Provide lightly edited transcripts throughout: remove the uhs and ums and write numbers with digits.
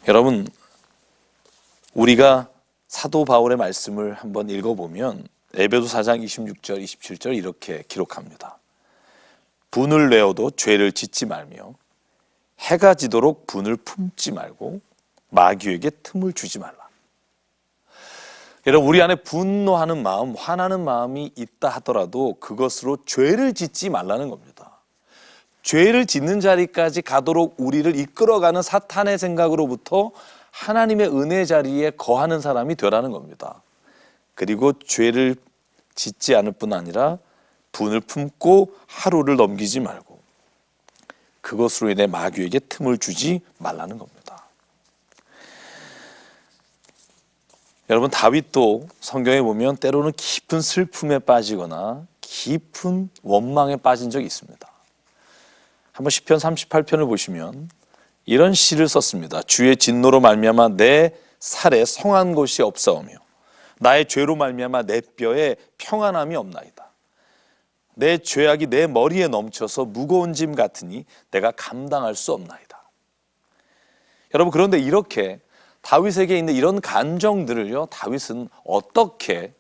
여러분, 우리가 사도 바울의 말씀을 한번 읽어보면 에베소 4장 26절, 27절 이렇게 기록합니다. 분을 내어도 죄를 짓지 말며 해가 지도록 분을 품지 말고 마귀에게 틈을 주지 말라. 여러분, 우리 안에 분노하는 마음, 화나는 마음이 있다 하더라도 그것으로 죄를 짓지 말라는 겁니다. 죄를 짓는 자리까지 가도록 우리를 이끌어가는 사탄의 생각으로부터 하나님의 은혜 자리에 거하는 사람이 되라는 겁니다. 그리고 죄를 짓지 않을 뿐 아니라 분을 품고 하루를 넘기지 말고 그것으로 인해 마귀에게 틈을 주지 말라는 겁니다. 여러분, 다윗도 성경에 보면 때로는 깊은 슬픔에 빠지거나 깊은 원망에 빠진 적이 있습니다. 한번 시편 38편을 보시면 이런 시를 썼습니다. 주의 진노로 말미암아 내 살에 성한 곳이 없사오며 나의 죄로 말미암아 내 뼈에 평안함이 없나이다. 내 죄악이 내 머리에 넘쳐서 무거운 짐 같으니 내가 감당할 수 없나이다. 여러분, 그런데 이렇게 다윗에게 있는 이런 감정들을요, 다윗은 어떻게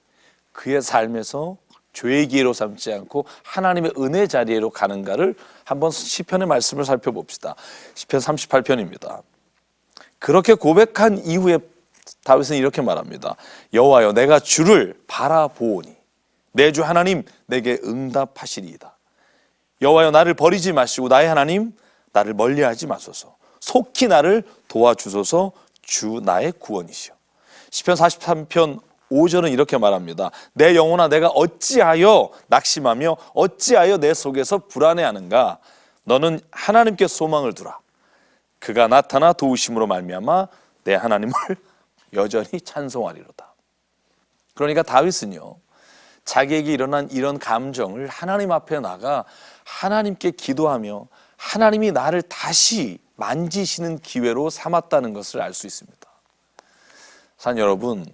그의 삶에서 죄의 기회로 삼지 않고 하나님의 은혜 자리로 가는가를 한번 시편의 말씀을 살펴봅시다. 시편 38편입니다. 그렇게 고백한 이후에 다윗은 이렇게 말합니다. 여호와여, 내가 주를 바라보오니 내 주 하나님 내게 응답하시리이다. 여호와여, 나를 버리지 마시고 나의 하나님 나를 멀리하지 마소서. 속히 나를 도와주소서. 주 나의 구원이시여. 시편 43편 5절은 이렇게 말합니다. 내 영혼아, 내가 어찌하여 낙심하며 어찌하여 내 속에서 불안해하는가. 너는 하나님께 소망을 두라. 그가 나타나 도우심으로 말미암아 내 하나님을 여전히 찬송하리로다. 그러니까 다윗은요, 자기에게 일어난 이런 감정을 하나님 앞에 나가 하나님께 기도하며 하나님이 나를 다시 만지시는 기회로 삼았다는 것을 알 수 있습니다. 산 여러분,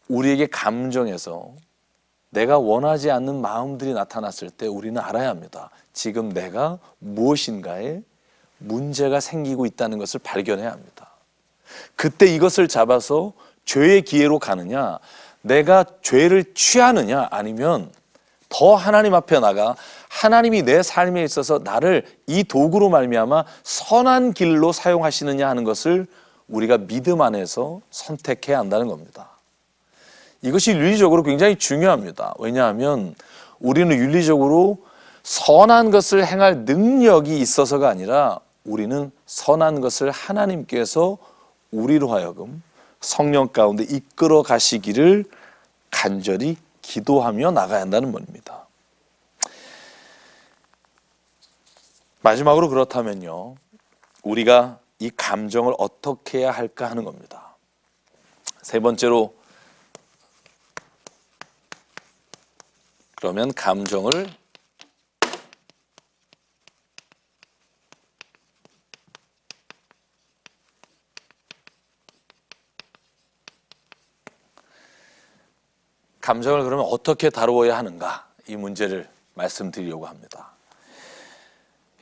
우리에게 감정에서 내가 원하지 않는 마음들이 나타났을 때 우리는 알아야 합니다. 지금 내가 무엇인가에 문제가 생기고 있다는 것을 발견해야 합니다. 그때 이것을 잡아서 죄의 기회로 가느냐, 내가 죄를 취하느냐, 아니면 더 하나님 앞에 나가 하나님이 내 삶에 있어서 나를 이 도구로 말미암아 선한 길로 사용하시느냐 하는 것을 우리가 믿음 안에서 선택해야 한다는 겁니다. 이것이 윤리적으로 굉장히 중요합니다. 왜냐하면 우리는 윤리적으로 선한 것을 행할 능력이 있어서가 아니라 우리는 선한 것을 하나님께서 우리로 하여금 성령 가운데 이끌어 가시기를 간절히 기도하며 나가야 한다는 겁니다. 마지막으로 그렇다면요, 우리가 이 감정을 어떻게 해야 할까 하는 겁니다. 세 번째로, 그러면 감정을 그러면 어떻게 다루어야 하는가, 이 문제를 말씀드리려고 합니다.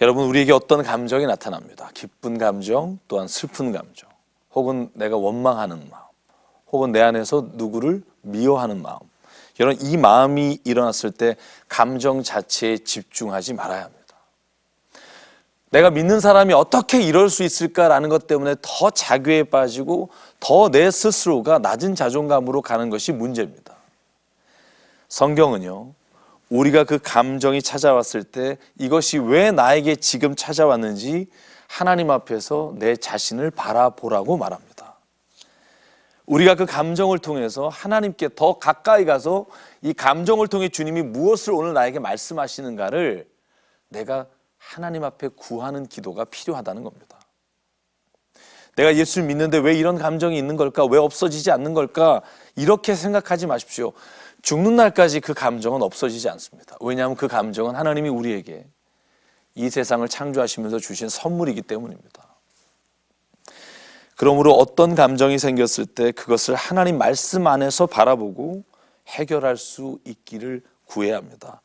여러분, 우리에게 어떤 감정이 나타납니다. 기쁜 감정, 또한 슬픈 감정, 혹은 내가 원망하는 마음, 혹은 내 안에서 누구를 미워하는 마음. 여러분, 이 마음이 일어났을 때 감정 자체에 집중하지 말아야 합니다. 내가 믿는 사람이 어떻게 이럴 수 있을까라는 것 때문에 더 자괴에 빠지고 더 내 스스로가 낮은 자존감으로 가는 것이 문제입니다. 성경은요, 우리가 그 감정이 찾아왔을 때 이것이 왜 나에게 지금 찾아왔는지 하나님 앞에서 내 자신을 바라보라고 말합니다. 우리가 그 감정을 통해서 하나님께 더 가까이 가서 이 감정을 통해 주님이 무엇을 오늘 나에게 말씀하시는가를 내가 하나님 앞에 구하는 기도가 필요하다는 겁니다. 내가 예수를 믿는데 왜 이런 감정이 있는 걸까? 왜 없어지지 않는 걸까? 이렇게 생각하지 마십시오. 죽는 날까지 그 감정은 없어지지 않습니다. 왜냐하면 그 감정은 하나님이 우리에게 이 세상을 창조하시면서 주신 선물이기 때문입니다. 그러므로 어떤 감정이 생겼을 때 그것을 하나님 말씀 안에서 바라보고 해결할 수 있기를 구해야 합니다.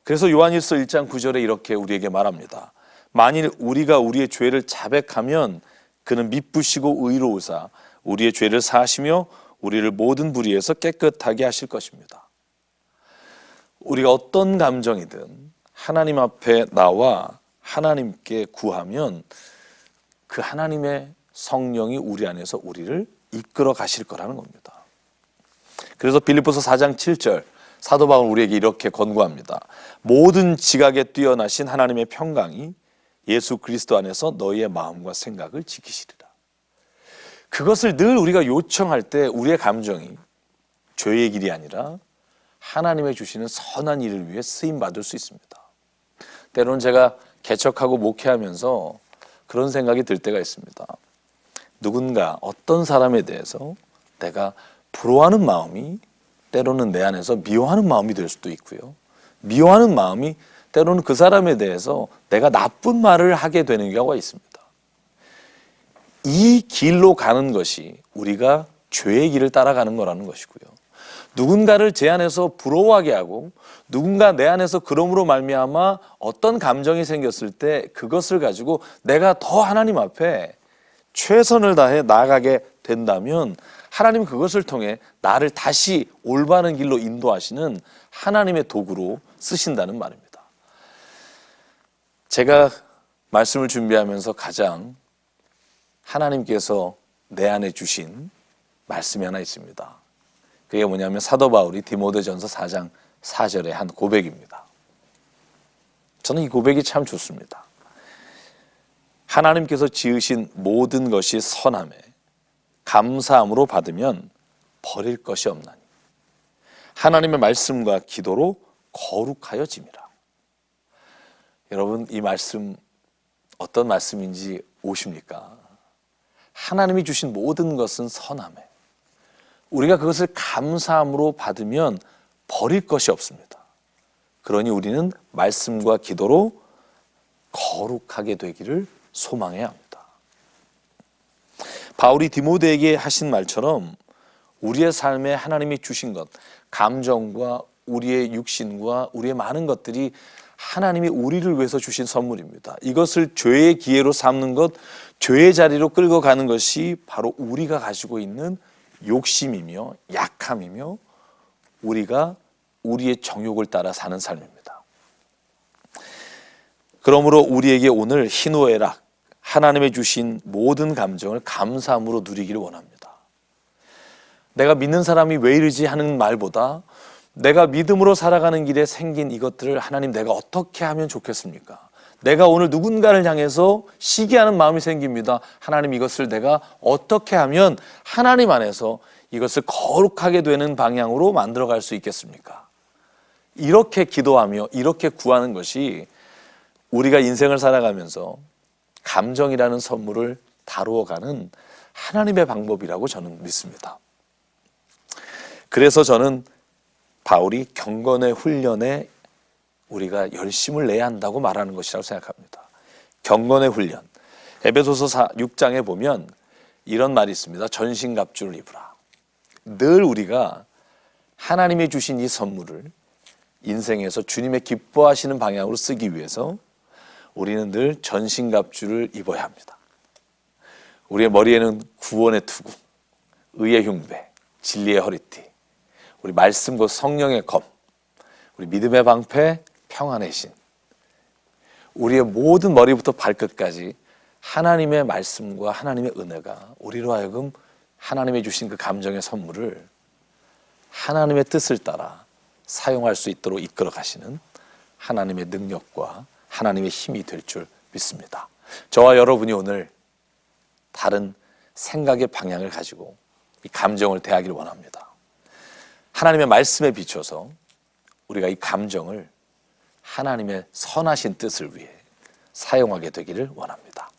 그래서 요한일서 1장 9절에 이렇게 우리에게 말합니다. 만일 우리가 우리의 죄를 자백하면 그는 미쁘시고 의로우사 우리의 죄를 사하시며 우리를 모든 불의에서 깨끗하게 하실 것입니다. 우리가 어떤 감정이든 하나님 앞에 나와 하나님께 구하면 그 하나님의 성령이 우리 안에서 우리를 이끌어 가실 거라는 겁니다. 그래서 빌립보서 4장 7절 사도 바울은 우리에게 이렇게 권고합니다. 모든 지각에 뛰어나신 하나님의 평강이 예수 그리스도 안에서 너희의 마음과 생각을 지키시리라. 그것을 늘 우리가 요청할 때 우리의 감정이 죄의 길이 아니라 하나님의 주시는 선한 일을 위해 쓰임받을 수 있습니다. 때로는 제가 개척하고 목회하면서 그런 생각이 들 때가 있습니다. 누군가 어떤 사람에 대해서 내가 부러워하는 마음이 때로는 내 안에서 미워하는 마음이 될 수도 있고요. 미워하는 마음이 때로는 그 사람에 대해서 내가 나쁜 말을 하게 되는 경우가 있습니다. 이 길로 가는 것이 우리가 죄의 길을 따라가는 거라는 것이고요. 누군가를 제 안에서 부러워하게 하고 누군가 내 안에서 그럼으로 말미암아 어떤 감정이 생겼을 때 그것을 가지고 내가 더 하나님 앞에 최선을 다해 나아가게 된다면 하나님은 그것을 통해 나를 다시 올바른 길로 인도하시는 하나님의 도구로 쓰신다는 말입니다. 제가 말씀을 준비하면서 가장 하나님께서 내 안에 주신 말씀이 하나 있습니다. 그게 뭐냐면 사도 바울이 디모데전서 4장 4절의 한 고백입니다. 저는 이 고백이 참 좋습니다. 하나님께서 지으신 모든 것이 선함에 감사함으로 받으면 버릴 것이 없나니 하나님의 말씀과 기도로 거룩하여 짐이라. 여러분, 이 말씀 어떤 말씀인지 오십니까? 하나님이 주신 모든 것은 선함에 우리가 그것을 감사함으로 받으면 버릴 것이 없습니다. 그러니 우리는 말씀과 기도로 거룩하게 되기를 소망해야 합니다. 바울이 디모데에게 하신 말처럼 우리의 삶에 하나님이 주신 것, 감정과 우리의 육신과 우리의 많은 것들이 하나님이 우리를 위해서 주신 선물입니다. 이것을 죄의 기회로 삼는 것, 죄의 자리로 끌고 가는 것이 바로 우리가 가지고 있는 욕심이며 약함이며 우리가 우리의 정욕을 따라 사는 삶입니다. 그러므로 우리에게 오늘 희노애락, 하나님의 주신 모든 감정을 감사함으로 누리기를 원합니다. 내가 믿는 사람이 왜 이러지 하는 말보다 내가 믿음으로 살아가는 길에 생긴 이것들을 하나님 내가 어떻게 하면 좋겠습니까? 내가 오늘 누군가를 향해서 시기하는 마음이 생깁니다. 하나님 이것을 내가 어떻게 하면 하나님 안에서 이것을 거룩하게 되는 방향으로 만들어갈 수 있겠습니까? 이렇게 기도하며 이렇게 구하는 것이 우리가 인생을 살아가면서 감정이라는 선물을 다루어가는 하나님의 방법이라고 저는 믿습니다. 그래서 저는 바울이 경건의 훈련에 우리가 열심을 내야 한다고 말하는 것이라고 생각합니다. 경건의 훈련. 에베소서 6장에 보면 이런 말이 있습니다. 전신갑주를 입으라. 늘 우리가 하나님이 주신 이 선물을 인생에서 주님의 기뻐하시는 방향으로 쓰기 위해서 우리는 늘 전신갑주를 입어야 합니다. 우리의 머리에는 구원의 투구, 의의 흉배, 진리의 허리띠, 우리 말씀과 성령의 검, 우리 믿음의 방패, 평안의 신, 우리의 모든 머리부터 발끝까지 하나님의 말씀과 하나님의 은혜가 우리로 하여금 하나님의 주신 그 감정의 선물을 하나님의 뜻을 따라 사용할 수 있도록 이끌어 가시는 하나님의 능력과 하나님의 힘이 될 줄 믿습니다. 저와 여러분이 오늘 다른 생각의 방향을 가지고 이 감정을 대하기를 원합니다. 하나님의 말씀에 비춰서 우리가 이 감정을 하나님의 선하신 뜻을 위해 사용하게 되기를 원합니다.